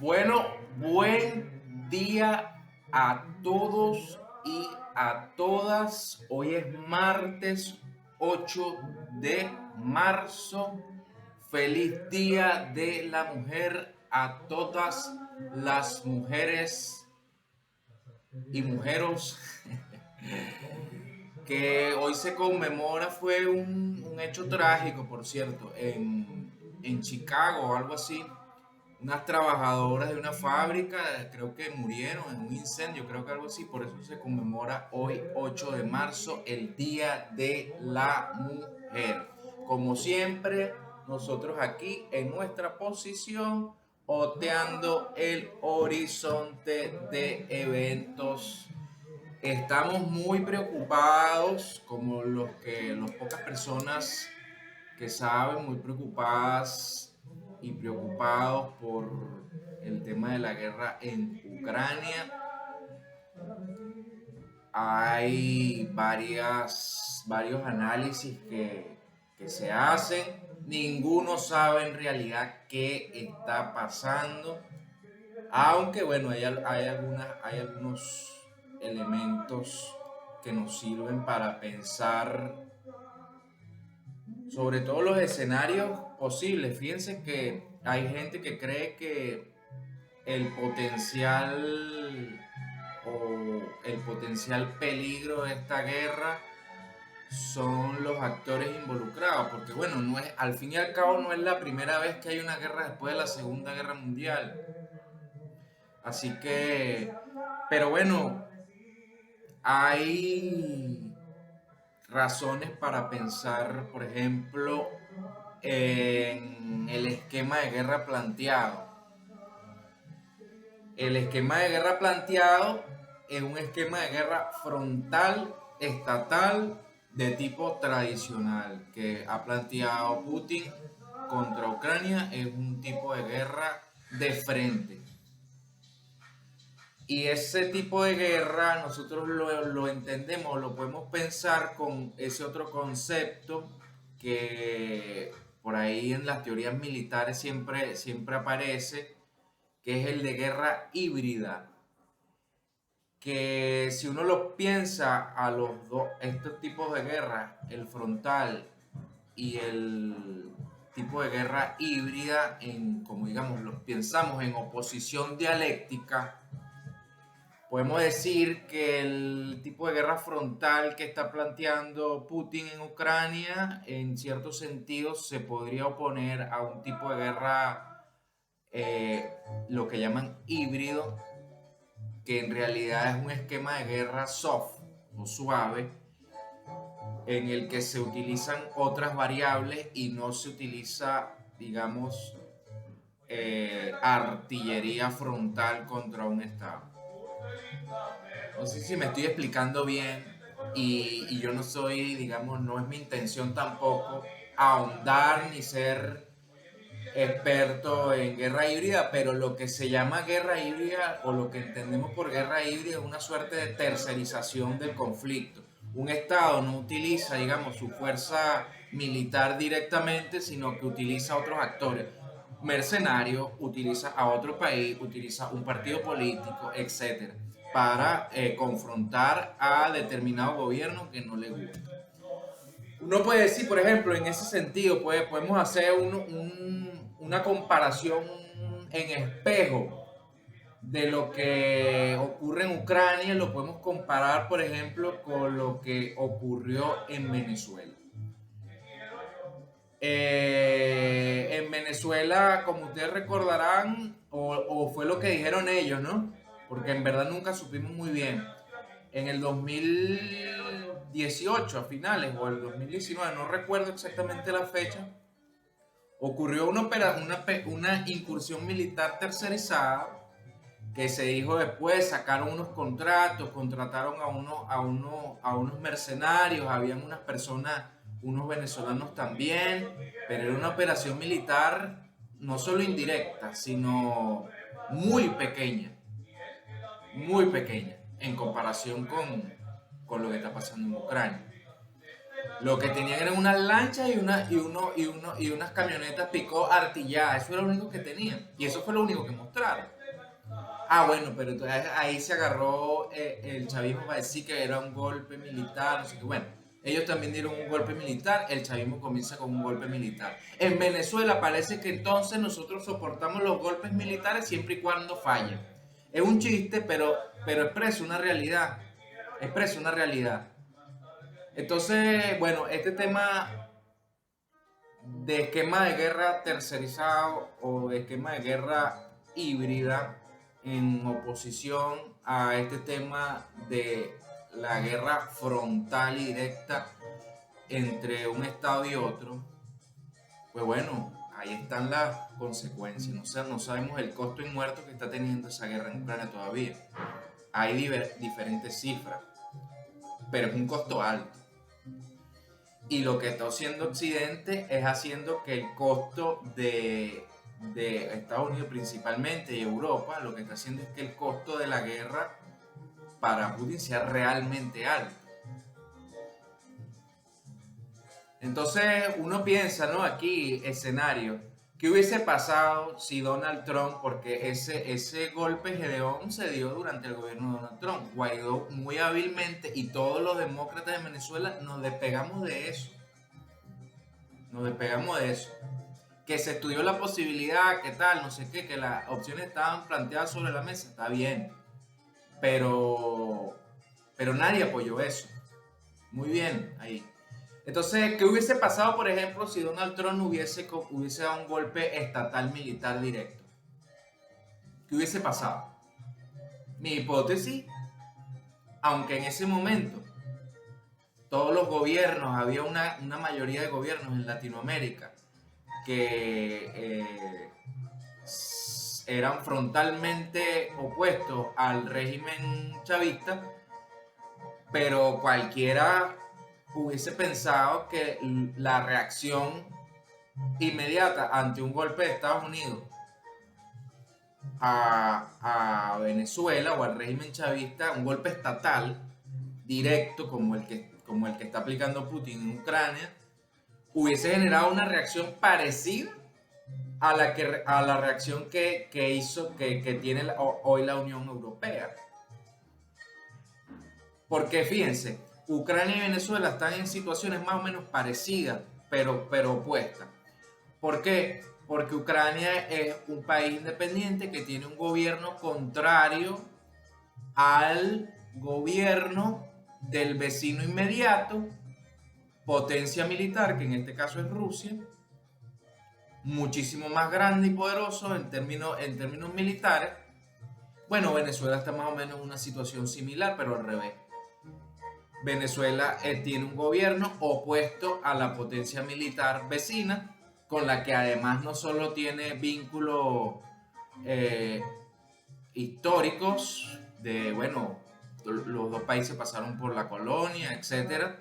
Bueno, buen día a todos y a todas. Hoy es martes 8 de marzo. Feliz Día de la Mujer a todas las mujeres y mujeros que hoy se conmemora. Fue un hecho trágico, por cierto, en Chicago o algo así. Unas trabajadoras de una fábrica, creo que murieron en un incendio, creo que algo así. Por eso se conmemora hoy 8 de marzo, el Día de la Mujer. Como siempre, nosotros aquí en nuestra posición, oteando el horizonte de eventos. Estamos muy preocupados, como los pocas personas que saben, muy preocupadas y preocupados por el tema de la guerra en Ucrania. Hay varios análisis que se hacen. Ninguno sabe en realidad qué está pasando. Aunque bueno, hay algunos elementos que nos sirven para pensar sobre todos los escenarios posibles. Fíjense que hay gente que cree que el potencial el potencial peligro de esta guerra son los actores involucrados, porque bueno, no es, al fin y al cabo no es la primera vez que hay una guerra después de la Segunda Guerra Mundial. Así que, pero bueno, hay razones para pensar, por ejemplo, en el esquema de guerra planteado. El esquema de guerra planteado es un esquema de guerra frontal, estatal, de tipo tradicional, que ha planteado Putin contra Ucrania. Es un tipo de guerra de frente. Y ese tipo de guerra nosotros lo entendemos, lo podemos pensar con ese otro concepto que por ahí en las teorías militares siempre aparece, que es el de guerra híbrida. Que si uno lo piensa a los dos, estos tipos de guerra, el frontal y el tipo de guerra híbrida, como digamos, los pensamos en oposición dialéctica. Podemos decir que el tipo de guerra frontal que está planteando Putin en Ucrania, en cierto sentido, se podría oponer a un tipo de guerra, lo que llaman híbrido, que en realidad es un esquema de guerra soft o suave, en el que se utilizan otras variables y no se utiliza, digamos, artillería frontal contra un Estado. No sé si me estoy explicando bien y yo no soy, digamos, no es mi intención tampoco ahondar ni ser experto en guerra híbrida, pero lo que se llama guerra híbrida o lo que entendemos por guerra híbrida es una suerte de tercerización del conflicto. Un Estado no utiliza, digamos, su fuerza militar directamente, sino que utiliza a otros actores. Mercenarios, utiliza a otro país, utiliza un partido político, etcétera, para confrontar a determinado gobierno que no le gusta. Uno puede decir, por ejemplo, en ese sentido, podemos hacer una comparación en espejo de lo que ocurre en Ucrania. Lo podemos comparar, por ejemplo, con lo que ocurrió en Venezuela. En Venezuela, como ustedes recordarán, o fue lo que dijeron ellos, ¿no? Porque en verdad nunca supimos muy bien. En el 2018, a finales, o el 2019, no recuerdo exactamente la fecha, ocurrió una incursión militar tercerizada que se dijo después. Sacaron unos contratos, contrataron a unos mercenarios, habían unas personas, unos venezolanos también, pero era una operación militar no solo indirecta, sino muy pequeña en comparación con lo que está pasando en Ucrania. Lo que tenían eran unas lanchas y unas camionetas picó artilladas. Eso era lo único que tenían. Y eso fue lo único que mostraron. Ah, bueno, pero entonces ahí se agarró el chavismo para decir que era un golpe militar, no sé qué. Bueno, ellos también dieron un golpe militar, el chavismo comienza con un golpe militar. En Venezuela parece que entonces nosotros soportamos los golpes militares siempre y cuando fallen. Es un chiste, pero expresa una realidad. Expresa una realidad. Entonces, bueno, este tema de esquema de guerra tercerizado o de esquema de guerra híbrida en oposición a este tema de la guerra frontal y directa entre un estado y otro, pues bueno, ahí están las consecuencias. No sabemos el costo en muertos que está teniendo esa guerra en Ucrania todavía. Hay diferentes cifras, pero es un costo alto. Y lo que está haciendo Occidente es haciendo que el costo de Estados Unidos principalmente y Europa, lo que está haciendo es que el costo de la guerra para Putin sea realmente alto. Entonces uno piensa, ¿no? Aquí, escenario, ¿qué hubiese pasado si Donald Trump, porque ese golpe Gedeón se dio durante el gobierno de Donald Trump, Guaidó muy hábilmente y todos los demócratas de Venezuela nos despegamos de eso. Nos despegamos de eso. Que se estudió la posibilidad, que tal, no sé qué, que las opciones estaban planteadas sobre la mesa, está bien. Pero nadie apoyó eso. Muy bien, ahí. Entonces, ¿qué hubiese pasado, por ejemplo, si Donald Trump hubiese dado un golpe estatal militar directo? ¿Qué hubiese pasado? Mi hipótesis, aunque en ese momento todos los gobiernos, había una mayoría de gobiernos en Latinoamérica que eran frontalmente opuestos al régimen chavista, pero cualquiera hubiese pensado que la reacción inmediata ante un golpe de Estados Unidos a Venezuela o al régimen chavista, un golpe estatal directo como el que está aplicando Putin en Ucrania, hubiese generado una reacción parecida a la reacción que tiene hoy la Unión Europea. Porque fíjense, Ucrania y Venezuela están en situaciones más o menos parecidas, pero opuestas. ¿Por qué? Porque Ucrania es un país independiente que tiene un gobierno contrario al gobierno del vecino inmediato, potencia militar, que en este caso es Rusia, muchísimo más grande y poderoso en términos militares. Bueno, Venezuela está más o menos en una situación similar, pero al revés. Venezuela tiene un gobierno opuesto a la potencia militar vecina, con la que además no solo tiene vínculos históricos de, bueno, los dos países pasaron por la colonia, etcétera,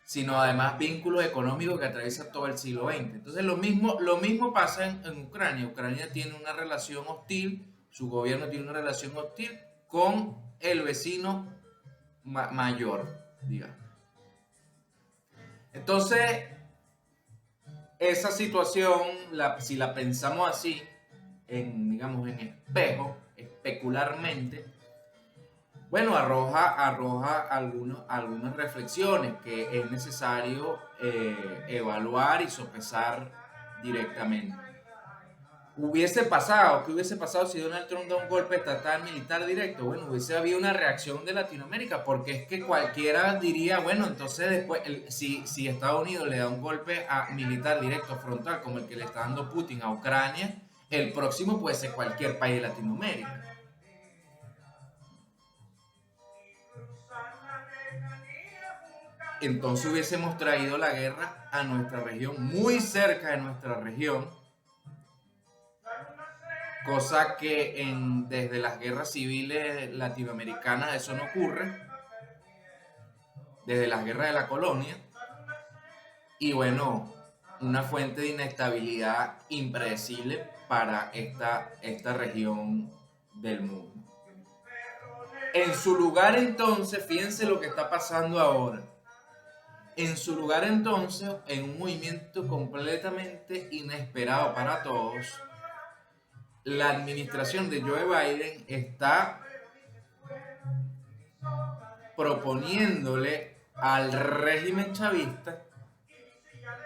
sino además vínculos económicos que atraviesan todo el siglo XX. Entonces lo mismo pasa en Ucrania. Ucrania tiene una relación hostil, su gobierno tiene una relación hostil con el vecino mayor, digamos. Entonces, esa situación, si la pensamos así, digamos, en espejo, especularmente, bueno, arroja algunas reflexiones que es necesario evaluar y sopesar directamente. ¿Qué hubiese pasado si Donald Trump da un golpe estatal militar directo? Bueno, hubiese habido una reacción de Latinoamérica, porque es que cualquiera diría, bueno, entonces después, si Estados Unidos le da un golpe militar directo, frontal, como el que le está dando Putin a Ucrania, el próximo puede ser cualquier país de Latinoamérica. Entonces hubiésemos traído la guerra a nuestra región, muy cerca de nuestra región, cosa que desde las guerras civiles latinoamericanas eso no ocurre, desde las guerras de la colonia, y bueno, una fuente de inestabilidad impredecible para esta región del mundo. En su lugar entonces, fíjense lo que está pasando ahora. En su lugar entonces, en un movimiento completamente inesperado para todos, la administración de Joe Biden está proponiéndole al régimen chavista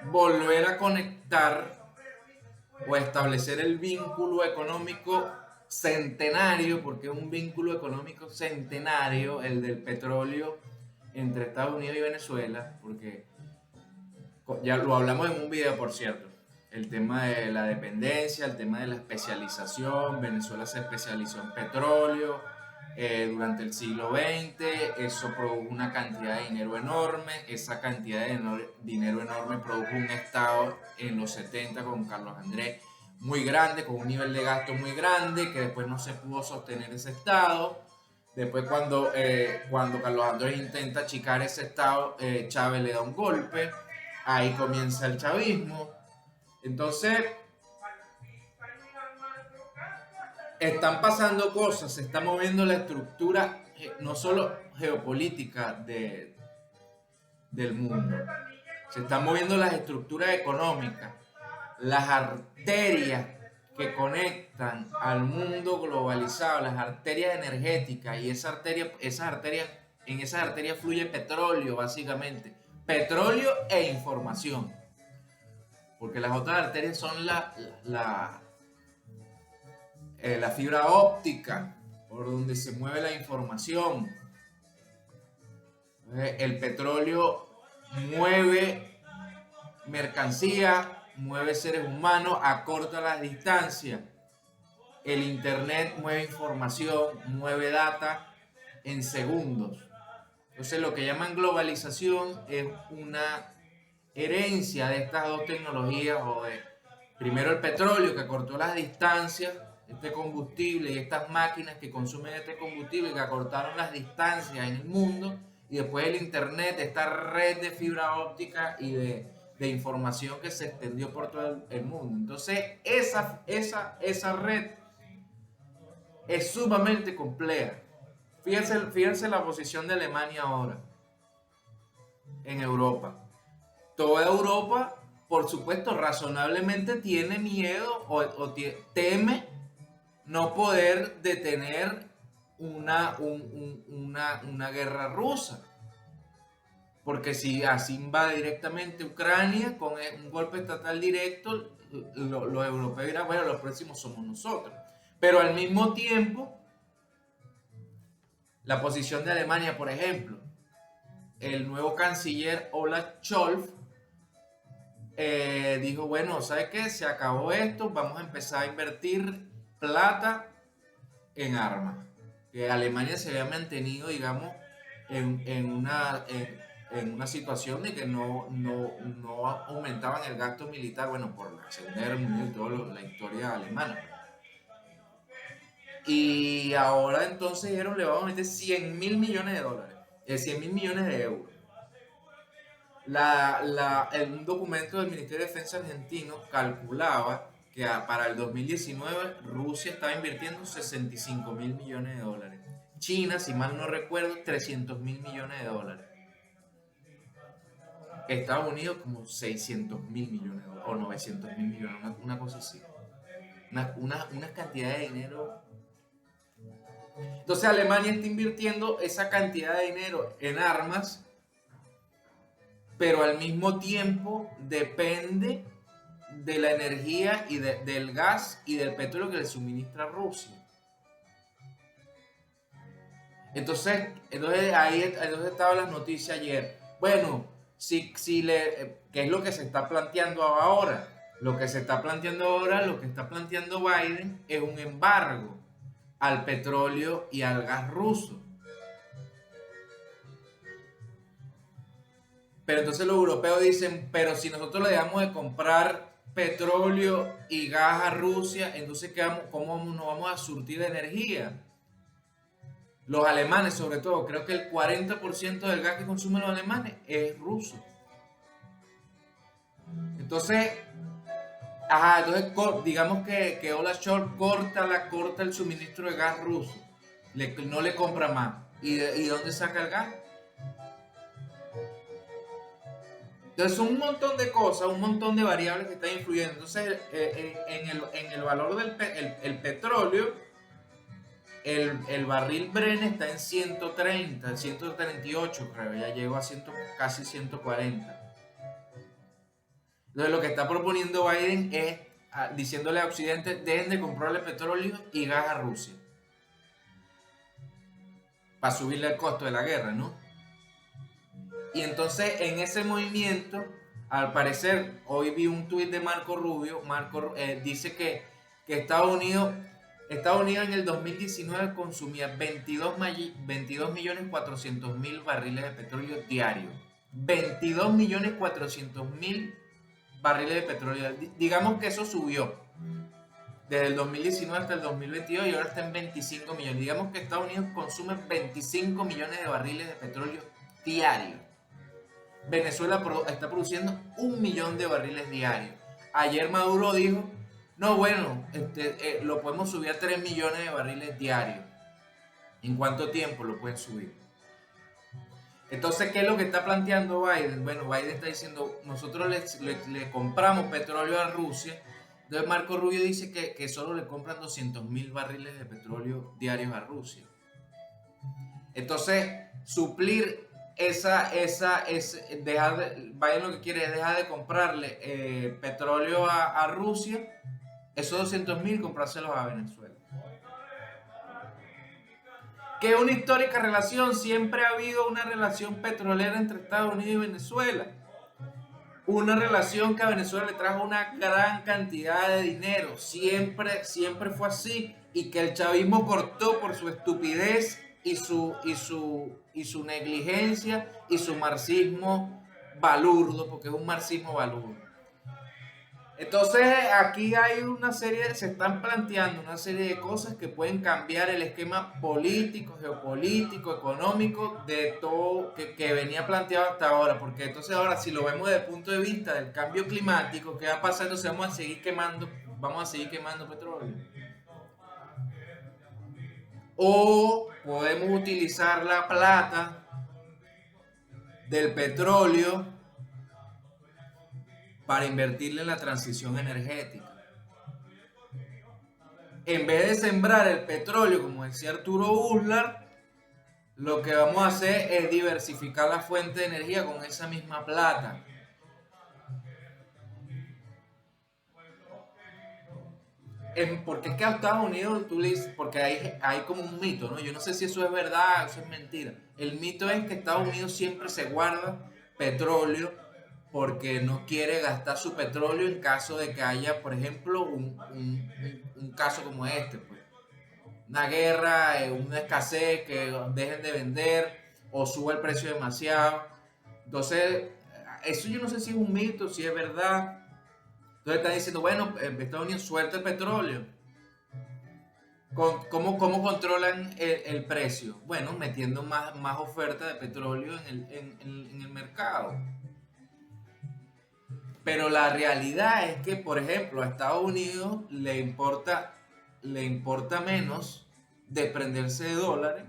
volver a conectar o establecer el vínculo económico centenario, porque es un vínculo económico centenario, el del petróleo entre Estados Unidos y Venezuela, porque ya lo hablamos en un video, por cierto, el tema de la dependencia, el tema de la especialización. Venezuela se especializó en petróleo durante el siglo XX, eso produjo una cantidad de dinero enorme, esa cantidad de dinero enorme produjo un estado en los 70 con Carlos Andrés muy grande, con un nivel de gasto muy grande, que después no se pudo sostener ese estado. Después cuando Carlos Andrés intenta achicar ese estado, Chávez le da un golpe, ahí comienza el chavismo. Entonces, están pasando cosas, se está moviendo la estructura, no solo geopolítica del mundo, se están moviendo las estructuras económicas, las arterias que conectan al mundo globalizado, las arterias energéticas, y en esas arterias fluye petróleo, básicamente, petróleo e información, porque las otras arterias son la fibra óptica, por donde se mueve la información. El petróleo mueve mercancía, mueve seres humanos, acorta las distancias. El internet mueve información, mueve data en segundos. Entonces, lo que llaman globalización es una herencia de estas dos tecnologías, o de primero el petróleo, que acortó las distancias, este combustible, y estas máquinas que consumen este combustible que acortaron las distancias en el mundo, y después el internet, esta red de fibra óptica y de información que se extendió por todo el mundo. Entonces esa red es sumamente compleja. Fíjense la posición de Alemania ahora en Europa. Toda Europa, por supuesto, razonablemente tiene miedo o teme no poder detener una guerra rusa. Porque si así invade directamente Ucrania con un golpe estatal directo, los europeos dirán, bueno, los próximos somos nosotros. Pero al mismo tiempo, la posición de Alemania, por ejemplo, el nuevo canciller Olaf Scholz dijo, bueno, ¿sabes qué? Se acabó esto, vamos a empezar a invertir plata en armas. Que Alemania se había mantenido, digamos, en una situación de que no aumentaban el gasto militar, bueno, por la Segunda Guerra Mundial y toda la historia alemana. Y ahora entonces dijeron, le vamos a meter 100 mil millones de dólares, 100 mil millones de euros. Un documento del Ministerio de Defensa argentino calculaba que para el 2019 Rusia estaba invirtiendo 65 mil millones de dólares. China, si mal no recuerdo, 300 mil millones de dólares. Estados Unidos como 600 mil millones de dólares, o 900 mil millones, una cosa así. Una cantidad de dinero. Entonces Alemania está invirtiendo esa cantidad de dinero en armas, pero al mismo tiempo depende de la energía y del gas y del petróleo que le suministra Rusia. Entonces ahí estaban las noticias ayer. Bueno, ¿qué es lo que se está planteando ahora? Lo que está planteando Biden es un embargo al petróleo y al gas ruso. Pero entonces los europeos dicen, pero si nosotros le dejamos de comprar petróleo y gas a Rusia, entonces ¿cómo nos vamos a surtir de energía? Los alemanes, sobre todo, creo que el 40% del gas que consumen los alemanes es ruso. Entonces, digamos que Olaf Scholz corta el suministro de gas ruso, no le compra más. ¿Y de dónde saca el gas? Entonces son un montón de cosas, un montón de variables que están influyendo. Entonces en el valor del el petróleo, el barril Brent está en 130, 138 creo, ya llegó a casi 140. Entonces lo que está proponiendo Biden es diciéndole a Occidente, dejen de comprarle petróleo y gas a Rusia para subirle el costo de la guerra, ¿no? Y entonces en ese movimiento, al parecer, hoy vi un tuit de Marco Rubio, dice que Estados Unidos en el 2019 consumía 22.400.000 barriles de petróleo diarios. 22.400.000 barriles de petróleo. Digamos que eso subió desde el 2019 hasta el 2022 y ahora está en 25 millones. Digamos que Estados Unidos consume 25 millones de barriles de petróleo diarios. Venezuela está produciendo 1 millón de barriles diarios. Ayer Maduro dijo, no, bueno, lo podemos subir a 3 millones de barriles diarios. ¿En cuánto tiempo lo pueden subir? Entonces, ¿qué es lo que está planteando Biden? Bueno, Biden está diciendo, nosotros le compramos petróleo a Rusia. Entonces Marco Rubio dice que solo le compran 200.000 barriles de petróleo diarios a Rusia. Entonces, suplir Biden lo que quiere es dejar de comprarle petróleo a Rusia, esos 200.000 comprárselos a Venezuela. Que es una histórica relación, siempre ha habido una relación petrolera entre Estados Unidos y Venezuela. Una relación que a Venezuela le trajo una gran cantidad de dinero, siempre fue así, y que el chavismo cortó por su estupidez y su negligencia y su marxismo balurdo, porque es un marxismo balurdo. Entonces aquí hay se están planteando una serie de cosas que pueden cambiar el esquema político, geopolítico, económico de todo que venía planteado hasta ahora, porque entonces ahora si lo vemos desde el punto de vista del cambio climático, ¿qué va pasando si vamos a seguir quemando petróleo? O podemos utilizar la plata del petróleo para invertirle en la transición energética. En vez de sembrar el petróleo, como decía Arturo Uslar, lo que vamos a hacer es diversificar la fuente de energía con esa misma plata. Porque es que a Estados Unidos tú le dices, porque hay como un mito, ¿no? Yo no sé si eso es verdad o eso es mentira. El mito es que Estados Unidos siempre se guarda petróleo porque no quiere gastar su petróleo en caso de que haya, por ejemplo, un caso como este, pues. Una guerra, una escasez, que dejen de vender o suba el precio demasiado. Entonces, eso yo no sé si es un mito, si es verdad. Entonces están diciendo, bueno, Estados Unidos suelta el petróleo. ¿Cómo controlan el precio? Bueno, metiendo más oferta de petróleo en el mercado. Pero la realidad es que, por ejemplo, a Estados Unidos le importa menos desprenderse de dólares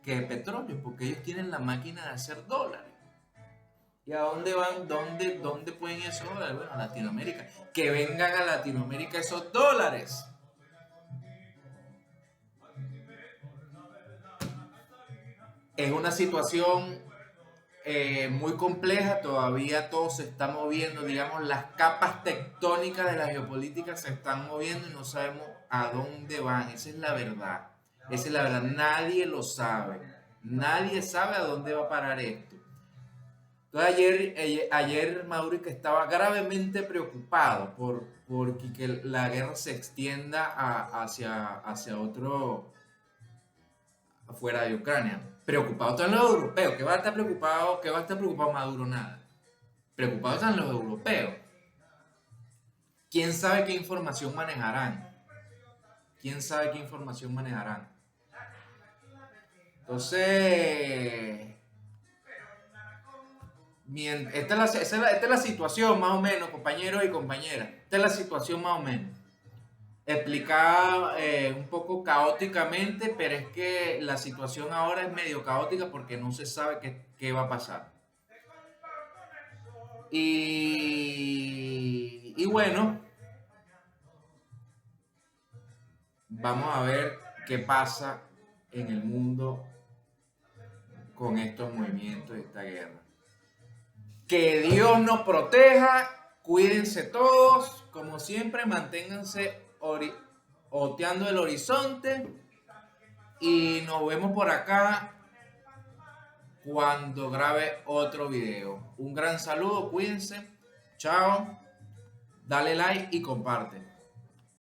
que de petróleo, porque ellos tienen la máquina de hacer dólares. ¿Y a dónde van? ¿Dónde pueden ir esos dólares? Bueno, a Latinoamérica. Que vengan a Latinoamérica esos dólares. Es una situación muy compleja, todavía todo se está moviendo, digamos, las capas tectónicas de la geopolítica se están moviendo y no sabemos a dónde van. Esa es la verdad. Esa es la verdad. Nadie lo sabe. Nadie sabe a dónde va a parar esto. Entonces ayer Maduro que estaba gravemente preocupado por que la guerra se extienda hacia otro, afuera de Ucrania. Preocupado están los europeos. ¿Qué va a estar preocupado? ¿Qué va a estar preocupado Maduro? Nada. Preocupados están los europeos. ¿Quién sabe qué información manejarán? ¿Quién sabe qué información manejarán? Entonces, esta es la situación más o menos, compañeros y compañeras. Esta es la situación más o menos. Explicada un poco caóticamente, pero es que la situación ahora es medio caótica porque no se sabe qué va a pasar. Y bueno, vamos a ver qué pasa en el mundo con estos movimientos de esta guerra. Que Dios nos proteja, cuídense todos, como siempre, manténganse oteando el horizonte y nos vemos por acá cuando grabe otro video. Un gran saludo, cuídense, chao, dale like y comparte.